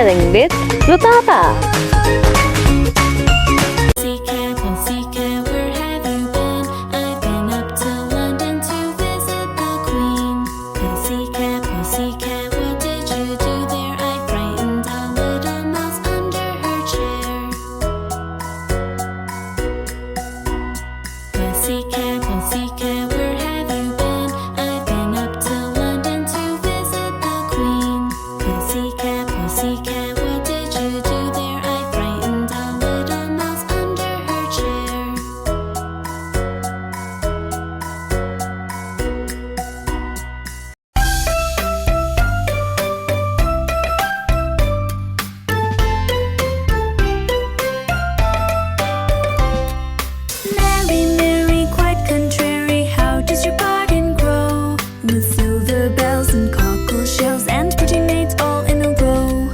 Spelling Bit with Papa. Pussycat, where have you been? I've been up to London to visit the Queen. Pussycat, what did you do there? I frightened a little mouse under her chair. Pussycat, where have you been? I've been up to London to visit the Queen. Pussycat, what did you do there? I frightened a little mouse under her chair. Mary, quite contrary, how does your garden grow? With silver bells and cockle shells and pretty maids all in a row.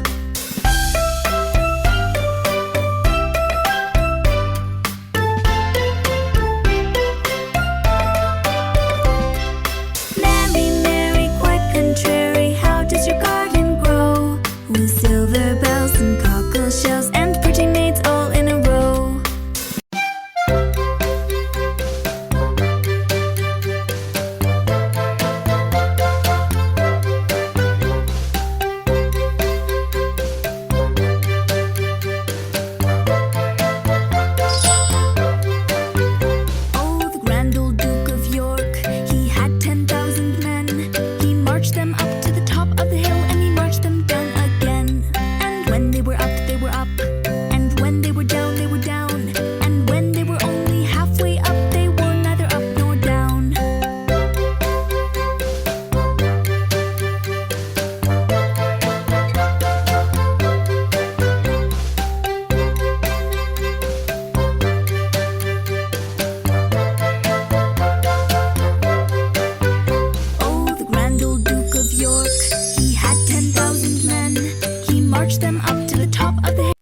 Mary, quite contrary, how does your garden grow? With silver bells and cockle shells and pretty maids all in a row. Oh, the grand old Duke of York, he had 10,000 men. He marched them up to the top of the hill, and he marched them down again. And when they were up, they were up. And when they were down, they were down. And when they were only halfway up, they were neither up nor down. Oh, the grand old Duke of York, he had 10,000 men. He marched them up to the top of the hill.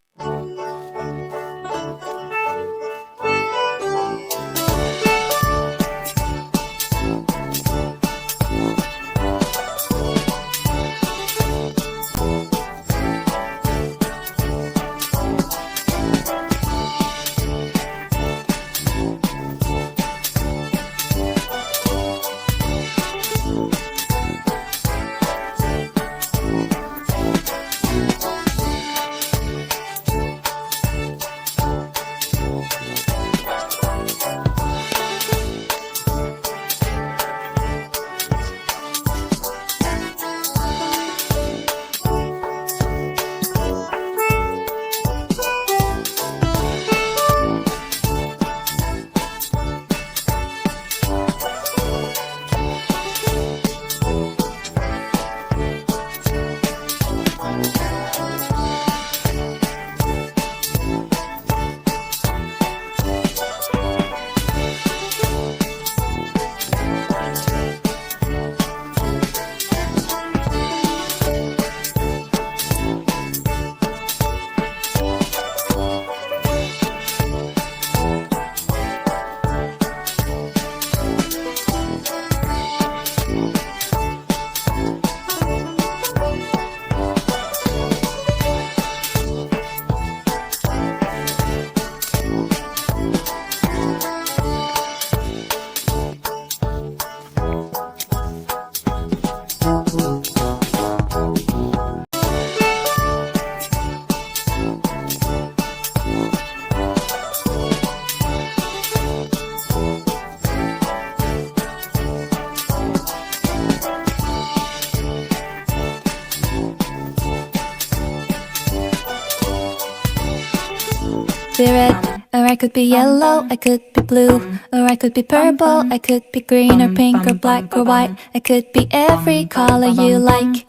Be red, or I could be yellow, I could be blue, or I could be purple, I could be green or pink or black or white, I could be every color you like.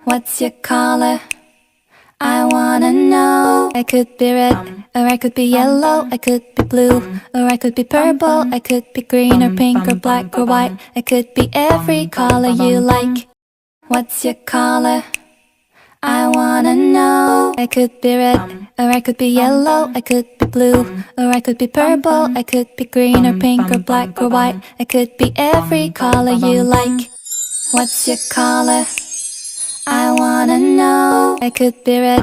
What's your color? I wanna know. I could be red, or I could be yellow, I could be blue, or I could be purple, I could be green or pink or black or white, I could be every color you like. What's your color? I wanna know. I could be red, or I could be yellow, I could be blue, or I could be purple, I could be green or pink or black or white, I could be every color you like. What's your color? I wanna know. I could be red.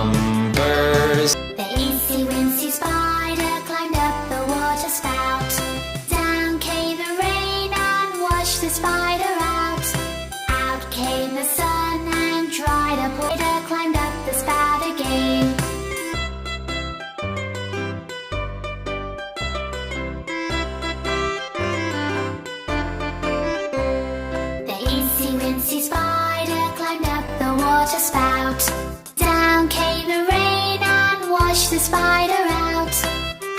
Numbers. The eensy weensy spider climbed up the water spout. Down came the rain and washed the spider out. Out came the sun and dried up water, climbed up the spout again. The eensy weensy spider climbed up the water spout. Down came the rain and washed the spider out.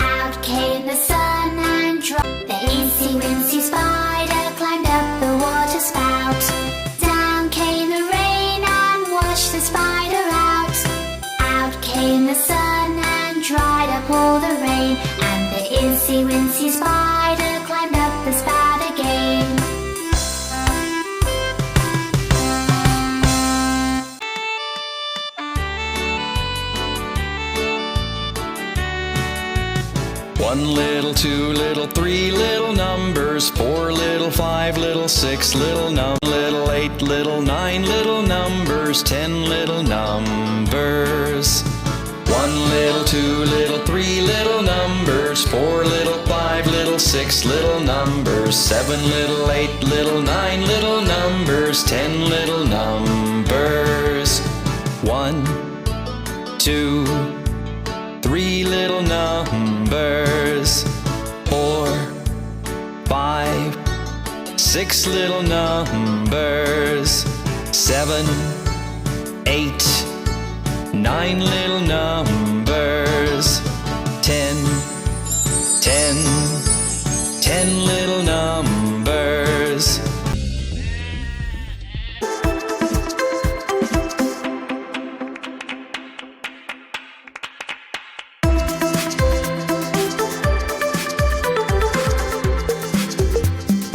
Out came the sun and dried. The eensy weensy spider climbed up the water spout. Down came the rain and washed the spider out. Out came the sun and dried up all the rain. And the eensy weensy spider climbed up the spout again. One little, two little, three little numbers, four little, five little, six little little, eight little, nine little numbers, 10 little numbers. One little, two little, three little numbers, four little, five little, six little numbers, seven little, eight little, nine little numbers, 10 little numbers. One, two, three little numbers, four, five, six little numbers, seven, eight, nine little numbers, 10, 10 little numbers.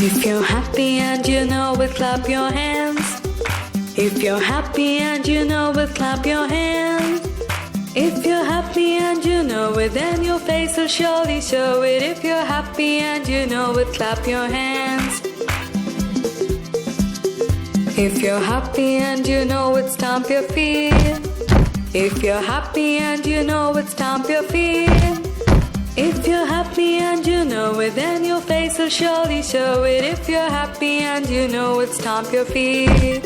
If you're happy and you know it, clap your hands. If you're happy and you know it, clap your hands. If you're happy and you know it, then your face will surely show it. If you're happy and you know it, clap your hands. If you're happy and you know it, stomp your feet. If you're happy and you know it, stomp your feet. If you're happy and you know it, then your face will surely show it. If you're happy and you know it, stomp your feet.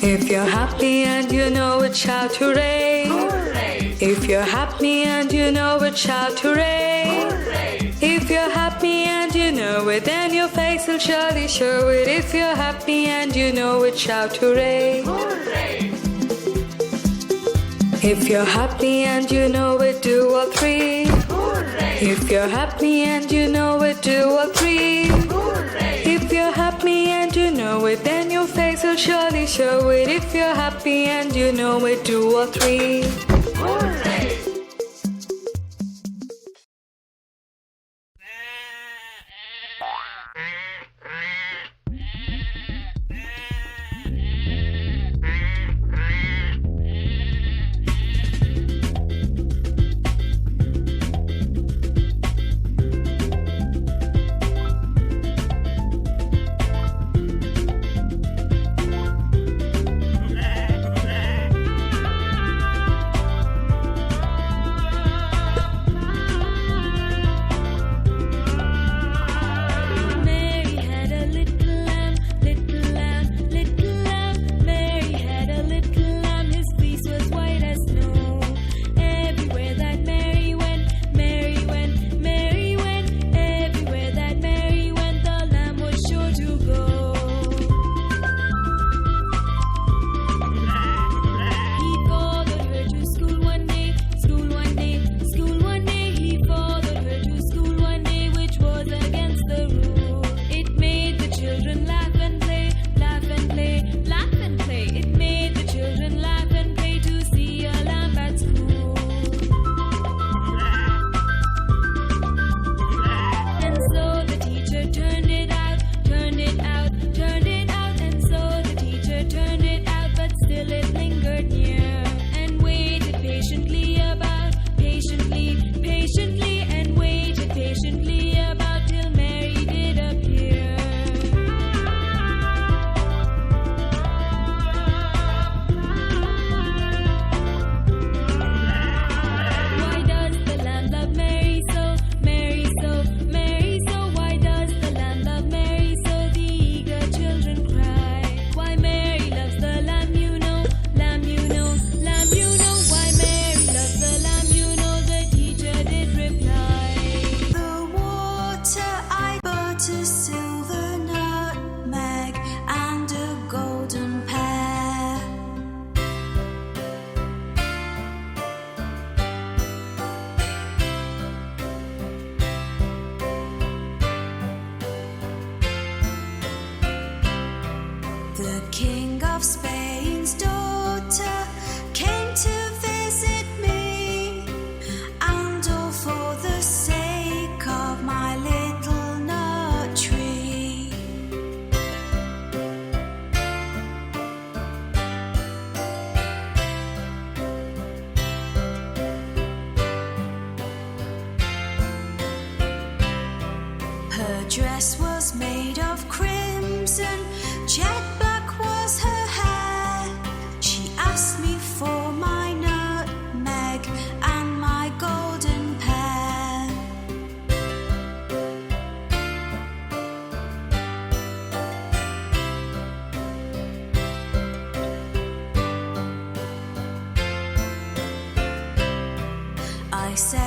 If you're happy and you know it, shout hooray. Hooray. If you're happy and you know it, shout hooray. Hooray. If you're happy and you know it, then your face will surely show it. If you're happy and you know it, shout hooray. Hooray. If you're happy and you know it, do all three. Hooray. If you're happy and you know it, do all three. Hooray. If you're happy and you know it, then your face will surely show it. If you're happy and you know it, do all three. Hooray.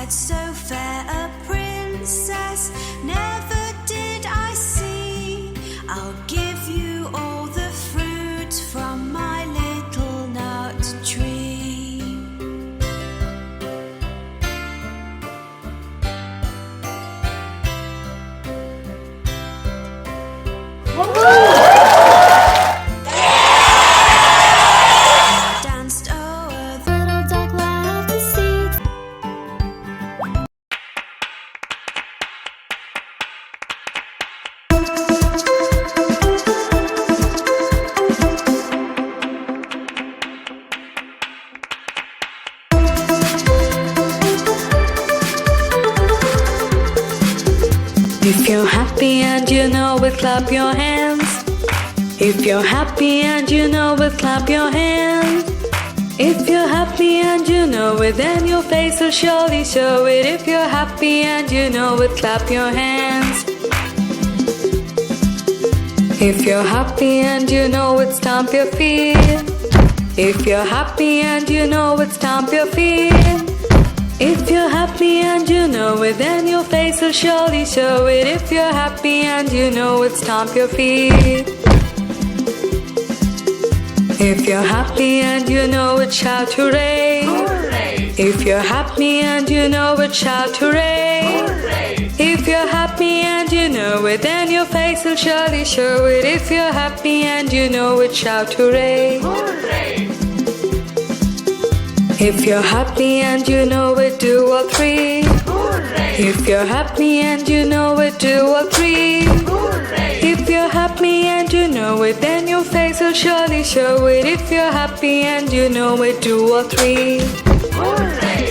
quite so fair a princess never did I see. I'll give you all the fruit from my little nut tree. Danced o'er the Little dog loved to see. If you're happy and you know it, clap your hands. If you're happy and you know it, clap your hands. If you're happy and you know it, then your face will surely show it. If you're happy and you know it, clap your hands. If you're happy and you know it, stomp your feet. If you're happy and you know it, stomp your feet. If you're happy and you know it, then your face will surely show it. If you're happy and you know it, stomp your feet. If you're happy and you know it, shout hooray. Hooray. If you're happy and you know it, shout hooray. Hooray. If you're happy and you know it, then your face will surely show it. If you're happy and you know it, shout hooray. Hooray. If you're happy and you know it, do all three. Hooray. If you're happy and you know it, do all three. Hooray. If you're happy and you know it, then your face will surely show it. If you're happy and you know it, do all three. Hooray.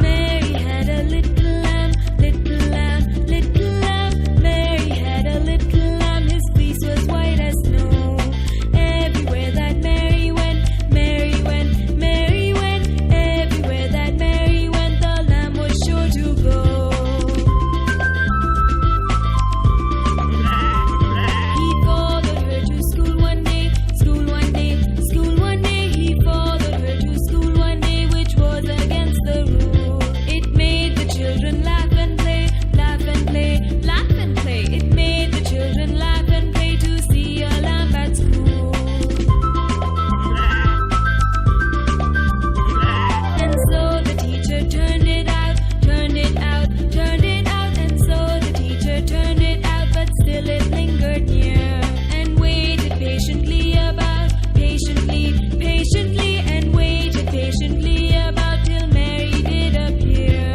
Mary had a little lamb, little lamb, little lamb. Mary had a little lamb, his fleece was white as snow. Everywhere that Mary went, Mary went, Mary went. Everywhere that Mary went, the lamb was sure to go. He followed her to school one day, school one day, school one day. He followed her to school one day, which was against the rule. It made the children laugh and play, laugh and play, laugh and play. It made the children laugh and play to see a lamb at school. And so the teacher turned it out, turned it out, turned it out. And so the teacher turned it out, but still it lingered near. And waited patiently about, patiently, patiently. And waited patiently about till Mary did appear.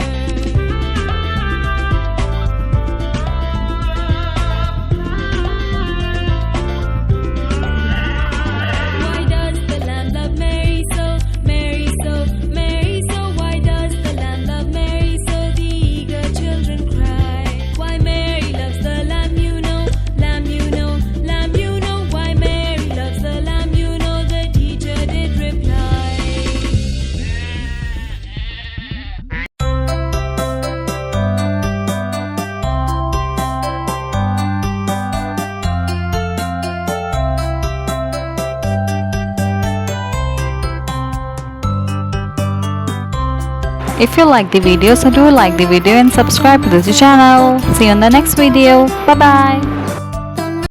Why does the lamb love Mary so, Mary so, Mary so? Why does the lamb love Mary so? The eager children cry. Why Mary loves the lamb, you know, lamb, you know, lamb, you know. Why Mary loves the lamb, you know, the teacher did reply. If you like the video, so do like the video and subscribe to the channel. See you in the next video. Bye bye.